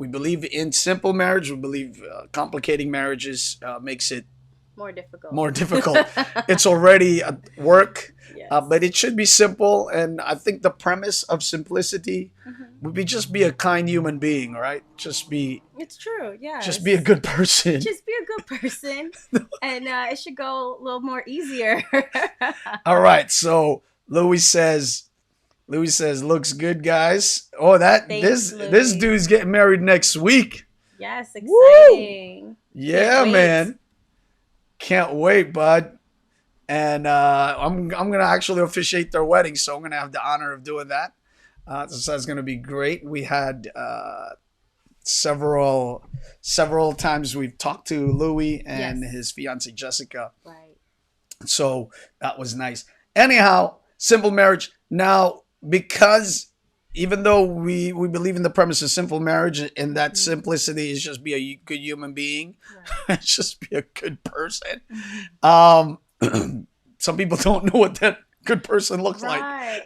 We believe in simple marriage. We believe complicating marriages makes it More difficult. more difficult. It's already a work, Yes. but it should be simple. And I think the premise of simplicity would be just be a kind human being, right? It's true. Just be a Yes. good person. Just be a good person, and it should go a little more easier. All right. So Louis says, looks good, guys. Oh, that Thanks, this Louis. dude's getting married next week. Yes, Woo! exciting. Yeah, Can't wait. man. Can't wait, bud. And I'm gonna actually officiate their wedding, so I'm gonna have the honor of doing that. So that's gonna be great. We had several times we've talked to Louis and Yes. his fiancee Jessica, Right. so that was nice. Anyhow, simple marriage. Now, because even though we believe in the premise of simple marriage and that simplicity is just be a good human being, Right. just be a good person. Mhm. Some people don't know what that good person looks like. Right.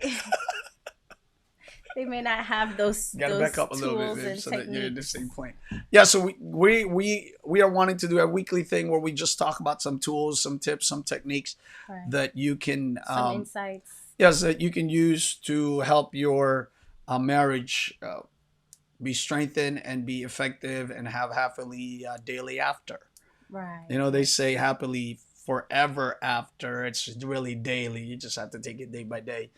They may not have those You gotta back up a little tools bit babe, and so that you're in the techniques. same plane. Yeah, so we are wanting to do a weekly thing where we just talk about some tools, some tips, some techniques Right. that you can Some insights. yes, that you can use to help your marriage be strengthened and be effective and have happily daily after. Right. You know, they say happily forever after. It's really daily. You just have to take it day by day,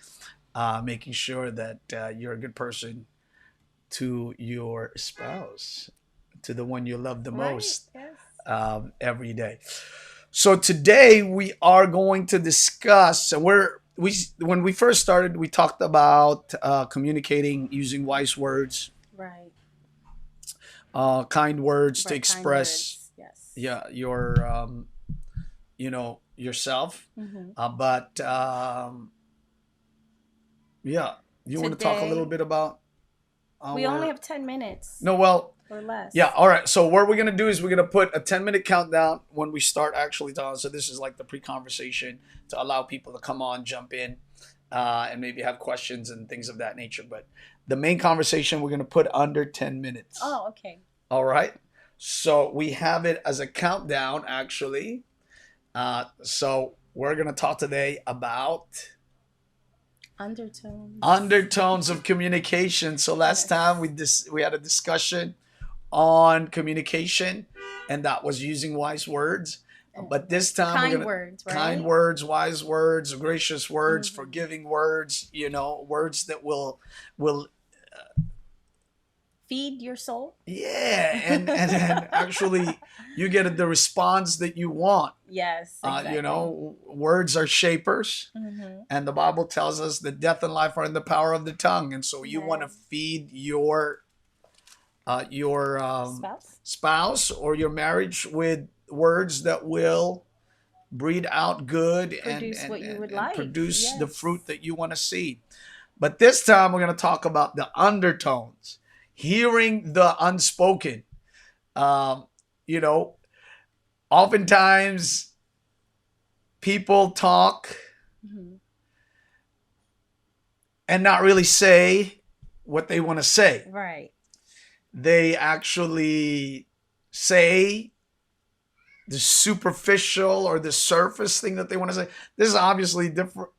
making sure that you're a good person to your spouse, to the one you love the Right. most Yes. every day. So today we are going to discuss, and when we first started, we talked about communicating using wise words, Right. kind words to Right. Kind express, words. Yes. yeah, your yourself. Mm-hmm. But yeah, you want to talk a little Today, bit about we only our have 10 minutes no, well, or less. yeah, all right. So what we're gonna do is we're gonna put a 10-minute countdown when we start actually talking. So this is like the pre-conversation to allow people to come on, jump in, and maybe have questions and things of that nature. But the main conversation we're gonna put under 10 minutes. Oh, okay. All right. So we have it as a countdown actually. So we're gonna talk today about Undertones. undertones of communication. So last Yes. time we had a discussion on communication, and that was using wise words. But this time we're Kind gonna words, right? kind words, wise words, gracious words, Mhm. forgiving words. Words that will Feed your soul. yeah, and actually you get the response that you want. Yes, exactly. Words are shapers. Mm-hmm. And the Bible tells us that death and life are in the power of the tongue. And so you want to Yes. feed your Spouse. spouse or your marriage with words that will breed out good Produce what you would and like. produce the Yes. fruit that you want to see. But this time we're going to talk about the undertones, hearing the unspoken. Um, you know, Oftentimes people talk Mm-hmm. and not really say what they want to say. Right. They actually say the superficial or the surface thing that they want to say. This is obviously different,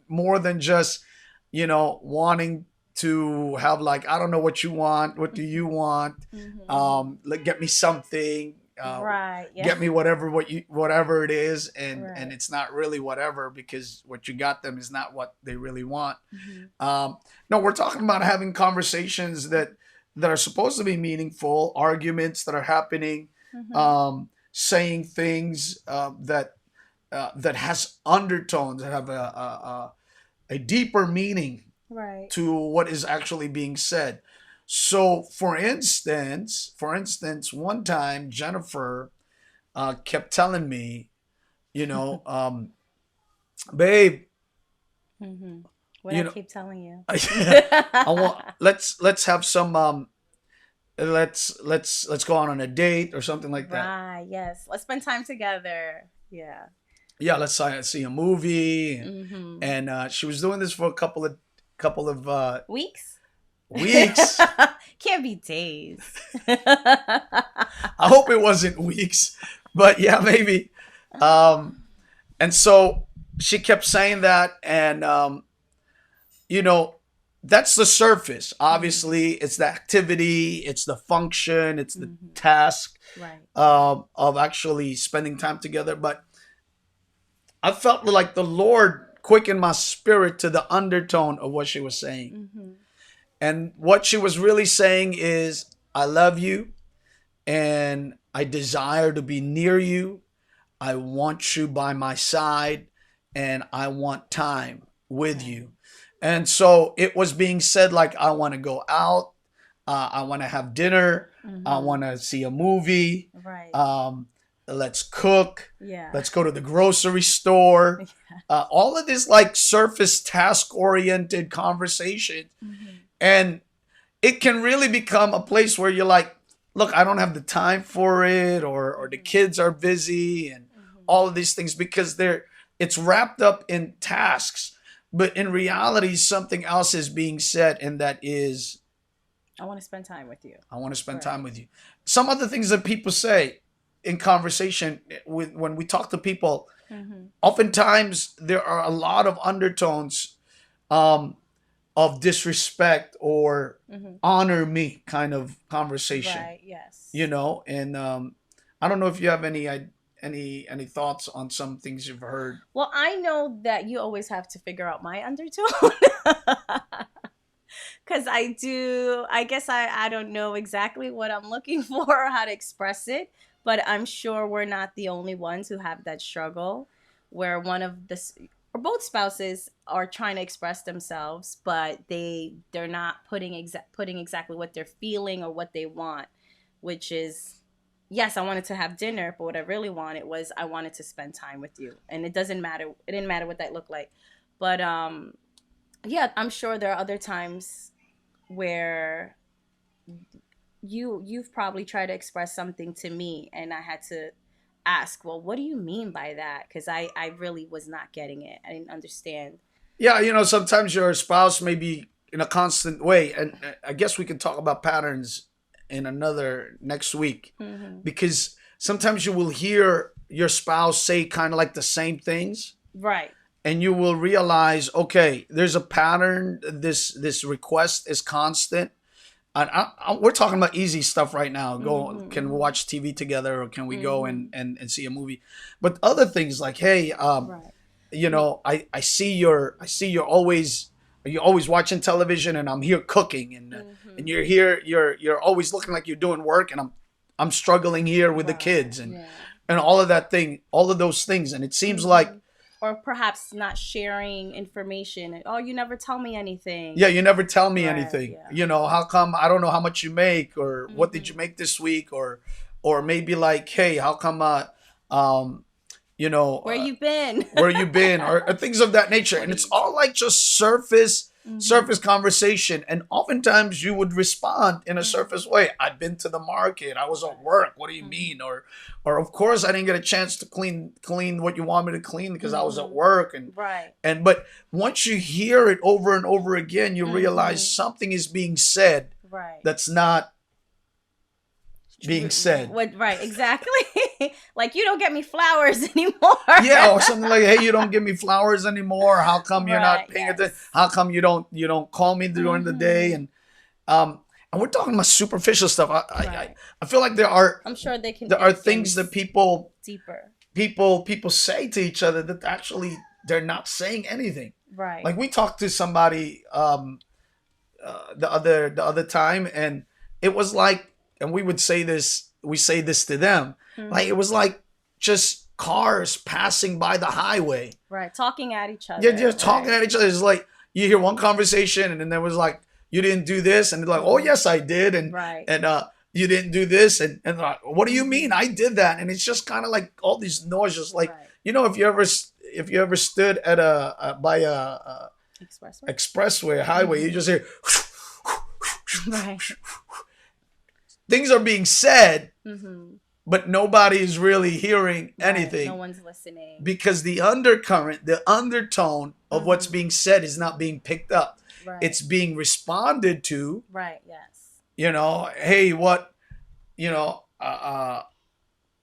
more than just, wanting to have like, I don't know what you want. What do you want? Mm-hmm. Like, get me something. Right. Yeah. Get me whatever it is, and Right. it's not really whatever because what you got them is not what they really want. Mm-hmm. No, we're talking about having conversations that are supposed to be meaningful, arguments that are happening, Mm-hmm. saying things that has undertones that have a deeper meaning Right. to what is actually being said. So, for instance, one time Jennifer kept telling me, babe, Mm-hmm. What you I know, keep telling you. I want let's have some let's go on a date or something like that. Right. Yes. Let's spend time together. Yeah. Yeah, let's see a movie, Mm-hmm. and she was doing this for a couple of Weeks. weeks. Can't be days. I hope it wasn't weeks, but yeah, maybe. Um, and so she kept saying that, and you know, that's the surface. Mhm. Obviously, it's the activity, it's the function, it's the Mhm. task Right. of actually spending time together. But I felt like the Lord quickened my spirit to the undertone of what she was saying. Mhm. And what she was really saying is, I love you and I desire to be near you. I want you by my side and I want time with Right. you. And so it was being said like, I want to go out, I want to have dinner, I Mhm. want to see a movie, Right. um, let's cook, Yeah. let's go to the grocery store. All of this like surface task oriented conversation. Mhm. And it can really become a place where you're like, look, I don't have the time for it, or the Mhm. kids are busy, and Mhm. all of these things because it's wrapped up in tasks. But in reality, something else is being said, and that is, I want to spend time with you. I want to spend time Right. with you. Some other things that people say in conversation when we talk to people, Mhm. oftentimes there are a lot of undertones um, of disrespect or Mhm. honor me kind of conversation, Right. Yes. and I don't know if you have any thoughts on some things you've heard. Well, I know that you always have to figure out my undertone. Because I do, I guess I don't know exactly what I'm looking for or how to express it, but I'm sure we're not the only ones who have that struggle where one of the or both spouses are trying to express themselves, but they're not putting exactly what they're feeling or what they want, which is, yes, I wanted to have dinner, but what I really wanted was I wanted to spend time with you. And it didn't matter what that looked like. But yeah, I'm sure there are other times where you've probably tried to express something to me and I had to ask, well, what do you mean by that? Because I really was not getting it. I didn't understand. Yeah, sometimes your spouse may be in a constant way, and I guess we can talk about patterns in another next week, Hmm. because sometimes you will hear your spouse say kind of like the same things, Right. and you will realize, okay, there's a pattern. This request is constant. And we're talking about easy stuff right now. Can we Hmm. watch TV together, or can we go Hmm. and see a movie? But other things like, hey, Right. Me. I see you're always watching television, and I'm here cooking, and Hmm. you're here, you're always looking like you're doing work, and I'm struggling here with the Right. kids, Yeah. and all of those things, and it seems like, Hmm. Or perhaps not sharing information. Oh, you never tell me anything. yeah, you never tell me Right. anything. Yeah. How come I don't know how much you make, or what did you Hmm. make this week, or maybe like, hey, how come um you know Where uh, you been? where you been, or things of that nature, What and are it's you all doing? like just surface Hmm. conversation, and oftentimes you would respond in a surface Hmm. way. I've been to the market, I was at Right. work, what do you Hmm. mean, or of course I didn't get a chance to clean what you want me to clean because I was at Hmm. work, and Right. but once you hear it over and over again, you realize Hmm. something is being said Right. that's not being said. What? Right. Exactly. Like you don't get me flowers anymore. Yeah, or something like, hey, you don't give me flowers anymore, how come you're not Right. paying attention, Yes. how come you don't call me during the day, Hmm. and we're talking about superficial stuff. Right. I feel like there are I'm sure they can there are dig things that things deeper. people say to each other that actually they're not saying anything. Right. Like, we talked to somebody the other time, and it was like, and we say this to them, like, it Hmm. was like just cars passing by the highway. Right. Talking at each You're other. just talking Right. at each other. It's like you hear one conversation, and then there was like, you didn't do this, and they're like, oh Hmm. yes I did, Right. and you didn't do this, and they're like, what do you mean Hmm. I did that? And it's just kind of like all these noises, like, Right. if you ever stood at by a Expressway. expressway, a highway, you Hmm. just hear Right. things are being said, Hmm. but nobody is really hearing Right. No anything, one's listening. because the undercurrent, the undertone of what's Hmm. being said is not being picked up. Right. It's being responded to, Right. Yes. Hey, what, you know, how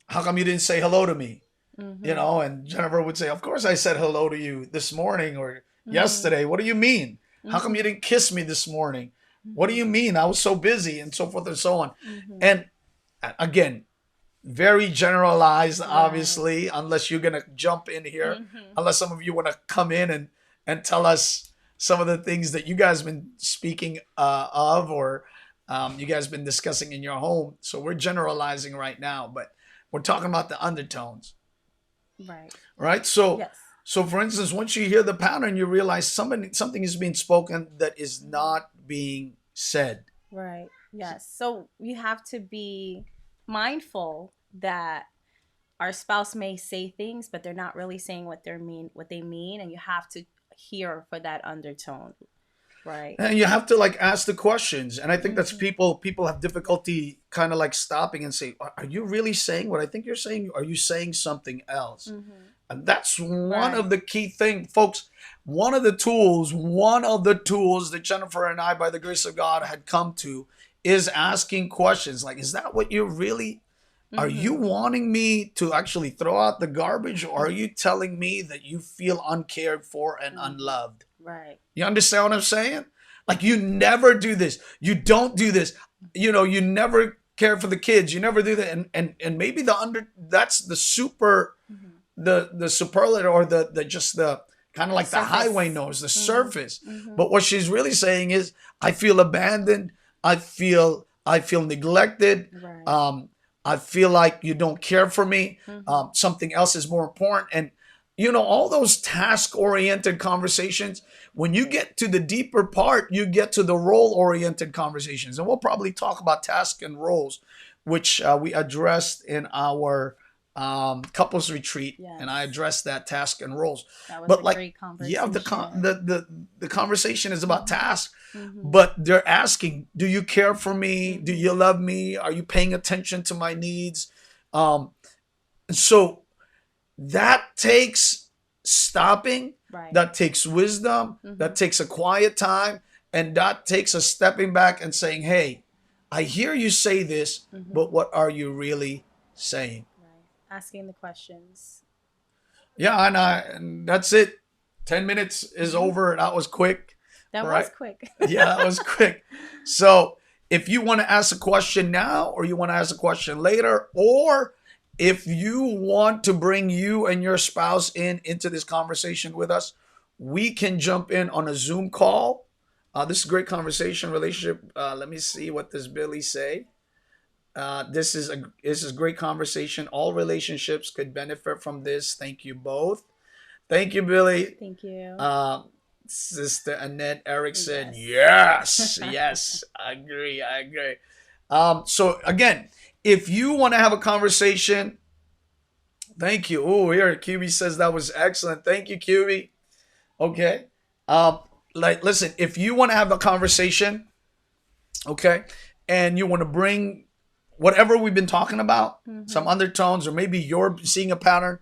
come you didn't say hello to me? Mhm. And Jennifer would say, of course I said hello to you this morning or Mhm. yesterday. What do you mean? How come you Mhm. didn't kiss me this morning? What do Mhm. you mean? I was so busy, and so forth and so on. Mhm. And again, very generalized, Right. obviously, unless you're going to jump in here, Mhm. unless some of you want to come in and tell us some of the things that you guys been speaking of, or you guys been discussing in your home. So we're generalizing right now, but we're talking about the undertones, Right. right? So, Yes. so for instance, once you hear the pattern, you realize something is being spoken that is Mhm. not being said. Right. Yes. So you have to be mindful that our spouse may say things, but they're not really saying what they mean, and you have to hear for that undertone. Right. And you have to like ask the questions, and I think that's Mhm. people have difficulty kind of like stopping and say, are you really saying what I think you're saying? Are you saying something else? Mhm. And that's one of Right. the key thing, folks. One of the tools that Jennifer and I, by the grace of God, had come to is asking questions like, is that what you really, are you Mhm. wanting me to actually throw out the garbage, or are you telling me that you feel uncared for and Mhm. unloved? Right. You understand what I'm saying? Like, you never do this. You don't do this. You never care for the kids. You never do that. And maybe that's the Mhm. the superlative, or the just the kind of The like the highway surface. nose, the Mhm. surface. Mhm. But what she's really saying is, I feel abandoned. I feel neglected. Right. Um, I feel like you don't care for me. Mhm. Something else is more important. And all those task oriented conversations. When you get to the deeper part, you get to the role oriented conversations, and we'll probably talk about task and roles, which we addressed in our couples retreat, and I Yes. addressed that task and roles. That was a But like, great yeah, conversation. the conversation is about Mhm. tasks, Mhm. but they're asking, do you care for me? Do you Mhm. love me? Are you paying attention to my needs? Um, so that takes stopping, Right. that takes wisdom, that Mhm. takes a quiet time, and that takes a stepping back and saying, hey, I hear you say this, but Mhm. what are you really saying? Right. Asking the questions. Yeah, and that's it. 10 minutes is Mhm. over. That was quick. That All was right. quick. Yeah, that was quick. So if you want to ask a question now, or you want to ask a question later, or if you want to bring you and your spouse into this conversation with us, we can jump in on a Zoom call. This is a great conversation, relationship. Let me see what does Billy say. This is a great conversation. All relationships could benefit from this. Thank you both. Thank you, Billy. Thank you. Um, Sister Annette Erickson, Yes. yes, yes, I agree, I agree. So again, if you want to have a conversation, thank you. Oh, here QB says that was excellent. Thank you, QB. Okay. Um, like, listen, if you want to have a conversation, okay, and you want to bring whatever we've been talking about, some Mhm. undertones, or maybe you're seeing a pattern,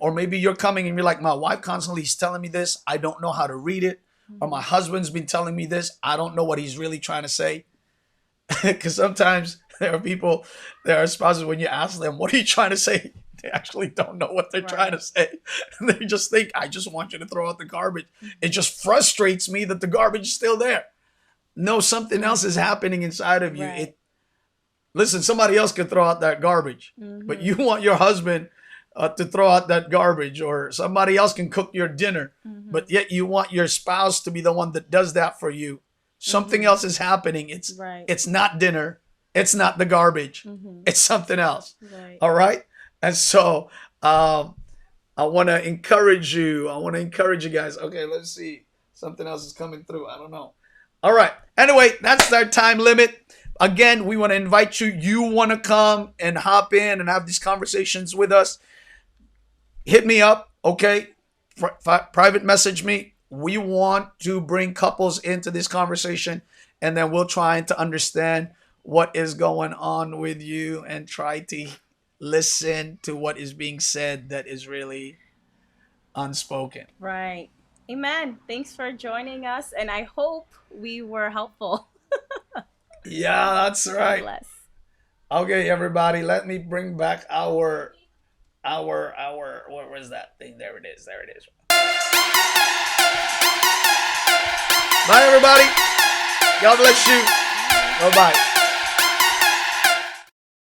or maybe you're coming and you're like, my wife constantly is telling me this, I don't know how to read it, or my Mhm. husband's been telling me this, I don't know what he's really trying to say. Because sometimes there are spouses, when you ask them, what are you trying to say? They actually don't know what they're trying to Right. say. They just think, I just want you to throw out the garbage. It Mhm. just frustrates me that the garbage is still there. No, something else is Mhm. happening inside of you. Right. Listen, somebody else could throw out that garbage, but you Mhm. want your husband to throw out that garbage, or somebody else can cook your dinner, but Mhm. yet you want your spouse to be the one that does that for you. Something Mhm. else is happening. It's Right. it's not dinner. It's not the garbage. Mhm. It's something else. Right. All right, and so um, I want to encourage you. I want to encourage you guys. Okay, let's see. Something else is coming through. I don't know. All right. Anyway, that's our time limit. Again, we want to invite you. You want to come and hop in and have these conversations with us. Hit me up, okay? Private message me. We want to bring couples into this conversation, and then we'll try to understand what is going on with you and try to listen to what is being said that is really unspoken. Right. Amen. Thanks for joining us, and I hope we were helpful. Yeah, that's God right. bless. Okay, everybody, let me bring back our what was that thing? There it is. There it is. Bye, everybody. God bless you. Bye. Bye bye.